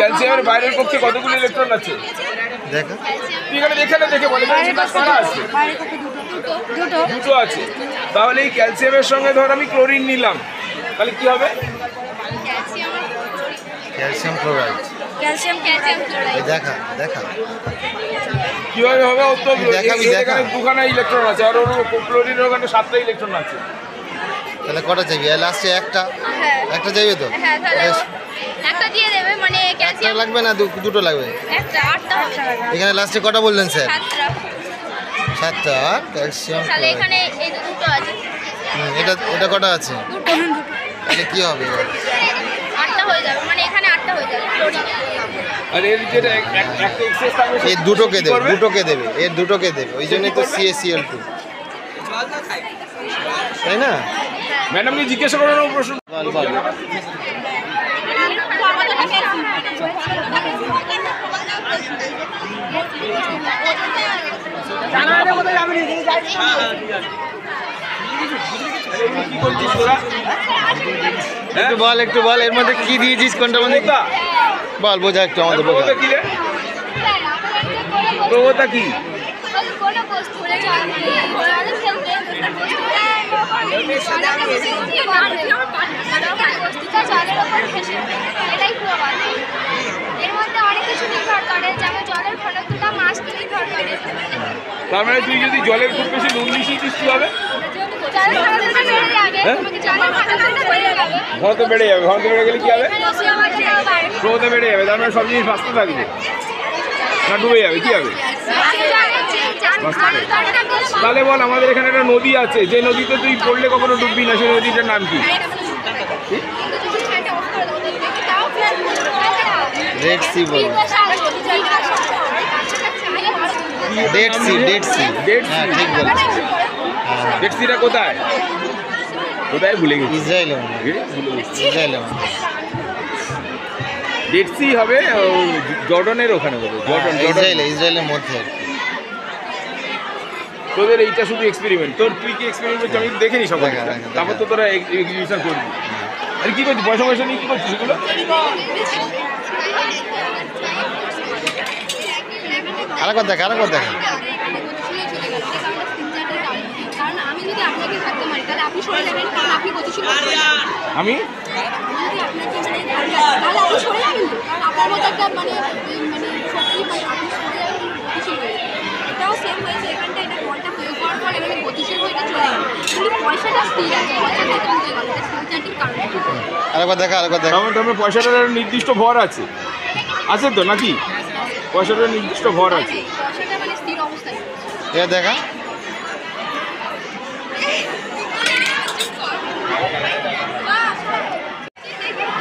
ক্যালসিয়ামের বাইরের পক্ষে কতগুলো ইলেকট্রন আছে দেখো এখানে দেখে না দেখে বলে দুটো আছে। তাহলে এই ক্যালসিয়ামের সঙ্গে ধর আমি ক্লোরিন নিলাম, তাহলে কি হবে? Calcium chloride. ক্যালসিয়াম ক্লোরাইড দেখা দেখা কিভাবে হবে? ও তো এখানে দুখানা ইলেকট্রন আছে আর ওর ক্লোরিনের ওখানে 7টা ইলেকট্রন আছে। তাহলে কটা যাবে? লাস্টে একটা যাবে তো? হ্যাঁ, তাহলে একটা দিয়ে দেবে, মানে ক্যালসিয়াম লাগবে না, দুটো লাগবে। একটা 8টা হবে। এখানে লাস্টে কটা বললেন স্যার? 7টা। ক্যালসিয়াম তাহলে এখানে এই দুটো আছে। এটা কটা আছে? দুটো। তাহলে কি হবে? 8টা হয়ে যাবে, মানে এখানে 8টা হয়ে যাবে। আর এর যেটা একটা এক্সেস থাকবে এই দুটোকে দেবে, এর দুটোকে দেবে, ওই জন্যই তো CaCl2, তাই না? ম্যাডামকে জিজ্ঞাসা করার প্রশ্ন বল। একটু বল এর মধ্যে কি দিয়েছিস, কোনটার মধ্যে বল, বোঝা একটু আমাদের বোঝা। প্রবতা কি? তার মানে তুই যদি জলের খুব বেশি নুন মিশিয়ে দিস কি হবে? ঘনত্ব বেড়ে যাবে। ঘনত্ব বেড়ে গেলে কি হবে? প্রবতা বেড়ে যাবে। তার মানে সব জিনিস বাঁচতে থাকবে না ডুবে যাবে? কি হবে? তাহলে বল, আমাদের এখানে একটা নদী আছে, যে নদীতে তুই পড়লে কখনো ডুববি না, সেই নদীটার নাম কি? রেড সি বল। Dead Sea. হ্যাঁ ঠিক বলেছিস। ডেড সিটা কোথায় ভুলে গেছি। ইসরায়েলে। ডেড সি হবে জর্ডনের ওখানে হবে। ইসরায়েলের মধ্যে। তোদের এইটা শুধু এক্সপেরিমেন্ট। তুই কি এক্সপেরিমেন্ট করছিস? আমি দেখে নি সবাই। তারপর তো তোরা এক্সিবিশন করবি। আর কি করছিস? পয়সা নিয়ে কি করছিস এগুলো? আরেকবার দেখা। আমি পয়সাটা স্থির আছে, পয়সা থেকে কমতে গেল, এটা স্থিরতার কারণে। আরেকবার দেখা তারপরে পয়সাটার একটা নির্দিষ্ট ভর আছে তো নাকি? পয়সাটার নির্দিষ্ট ভর আছে। পয়সাটা মানে স্থির অবস্থায়। এটা দেখা।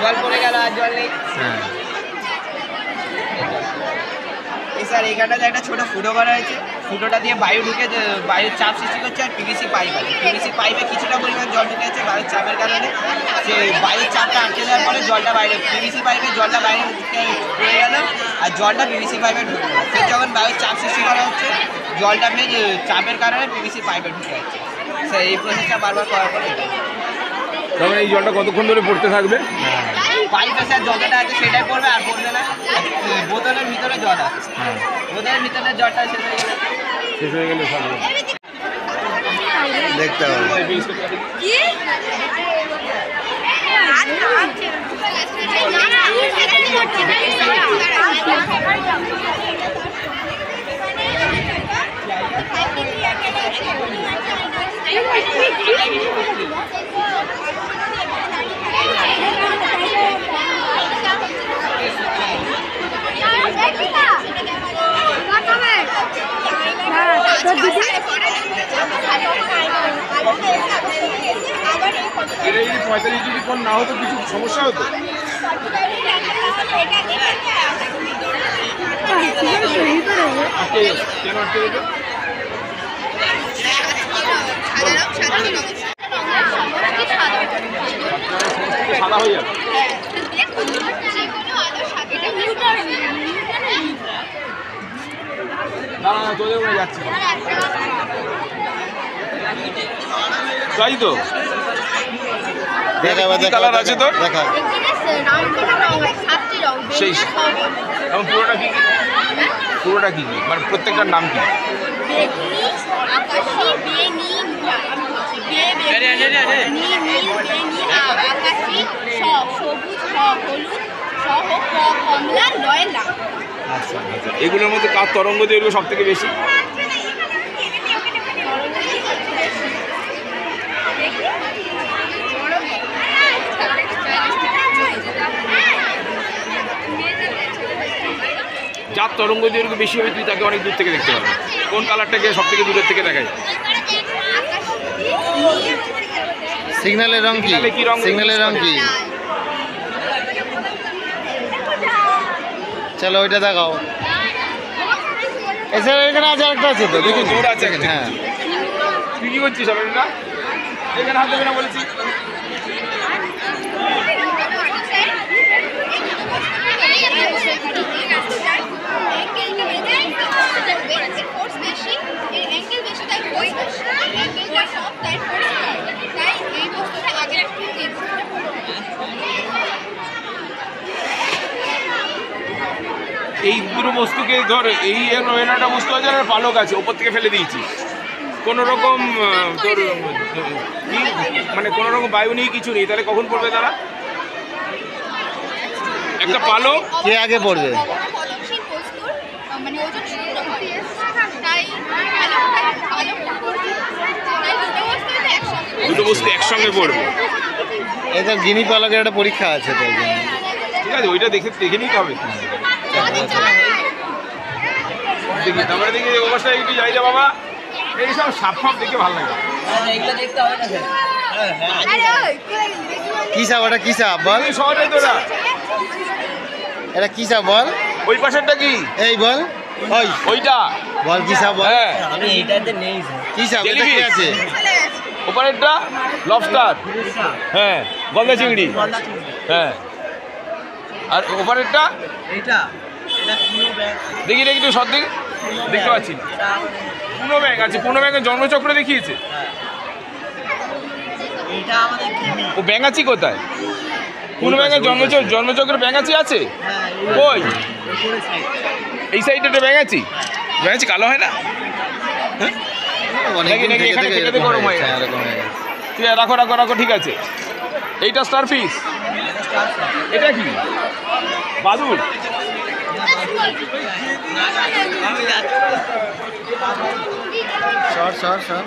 জল পড়ে গেল আর জল নেই। হ্যাঁ এই স্যার এইখানটাতে একটা ছোট ফুটো করা হয়েছে, ফুটোটা দিয়ে বায়ু ঢুকে বায়ুর চাপ সৃষ্টি করছে আর পিভিসি পাইপ আছে, পিভিসি পাইপে কিছুটা পরিমাণ জল ঢুকে আছে বায়ুর চাপের কারণে, সে বায়ুর চাপটা আটকে দেওয়ার পরে জলটা বাইরে, পিভিসি পাইপে জলটা বাইরে পড়ে গেল আর জলটা পিভিসি পাইপে ঢুকে গেল। ফের যখন বায়ুর চাপ সৃষ্টি করা হচ্ছে জলটা ফের চাপের কারণে পিভিসি পাইপে ঢুকে যাচ্ছে। স্যার এই প্রসেসটা বারবার করার পরে তারপরে এই জলটা কতক্ষণ ধরে পড়তে থাকবে? পাইপে স্যার যতটা আছে সেটাই পড়বে আর পড়বে না। বোতলের ভিতরে জল আছে, বোতলের ভিতরে জলটা শেষ হয়ে গেলে শেষ হয়ে গেলে সব দেখতে হবে। কি? এটা যদি 45 ডিগ্রি কোণ না হতো কিছু সমস্যা হতো? কেন আটকে যেত? সাদা হয়ে যাবে। না না তোদের উড়ে যাচ্ছে তাই তো। দেখা কালার আছে তোর? দেখা। সেই এখন পুরোটা কি পুরোটা কি মানে প্রত্যেকটার নাম কি? আচ্ছা এগুলোর মধ্যে কার তরঙ্গ দৈর্ঘ্য সব থেকে বেশি? যার তরঙ্গ দৈর্ঘ্য বেশি হবে তুই তাকে অনেক দূর থেকে দেখতে পাবি। কোন কালারটাকে সব থেকে দূরের থেকে দেখা যায়? সিগন্যালের রং কি? সিগন্যালে কি রং? সিগন্যালের রং কি? চলো ওইটা দেখাও। এছাড়া এখানে আছে আরেকটা আছে তো দেখি। তোর আছে এখানে? হ্যাঁ তুই কি করছিস সবাই না? এখানে হাত দেবে না বলেছি। এই দুটো বস্তুকে ধর, এই একটা বস্তু আছে আর পালক আছে, ওপর থেকে ফেলে দিয়েছি কোনো রকম তোর কি মানে কোনো রকম বায়ু নেই, কিছু নেই, তাহলে কখন পড়বে তারা? একটা পালক কে আগে পড়বে? মানে ওজন শূন্য হয়, তাই দুটো বস্তু একসঙ্গে পড়বে। এটা গিনি পালকের একটা পরীক্ষা আছে তো ওই জন্য। ঠিক আছে, ওইটা দেখে নিতে হবে। দেখি তারপরে দেখি অবস্থায় একটু যাই যা বাবা, এইসব সাপ ফাপ দেখে ভালো লাগে। এগুলো দেখতে হবে না স্যার। কি সাপ? ওটা কি সাপ বল? এই শহরে তোরা এটা কি সাপ বল? ওই পাশেরটা কি? এই বল ওই ওইটা বল কি সাপ বল? হ্যাঁ আমি এইটাতে নেই কি সাপ? এটা কি আছে? ওপারেরটা লবস্টার, হ্যাঁ গলদা চিংড়ি, হ্যাঁ আর ওপারেরটা এইটা এটা পুরো ব্যাগ, দেখি দেখি তো সব দিকে দেখতে পাচ্ছি না। পুনো ব্যাগ আছে, পুনো ব্যাগের জন্মচক্র দেখিয়েছে। এইটা আমাদের কিমি। ও ব্যাঙাচি কোথায়? পুনো ব্যাগের জন্মচক্রের ব্যাঙাচি আছে হ্যাঁ কই? উপরে সাইড। এই সাইডে ব্যাঙাচি, ব্যাঙাচি কালো হয় না? অনেকদিন নাকি থেকে এখানে থেকে থেকে এরকম গরম হয়ে হয়ে গেছে। গেছে, এরকম হয়ে গেছে। ঠিক আছে, রাখো রাখো রাখো, ঠিক আছে। এইটা স্টার ফিশ, এটা কি বাদুর? সর সর সর।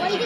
ওইদিকে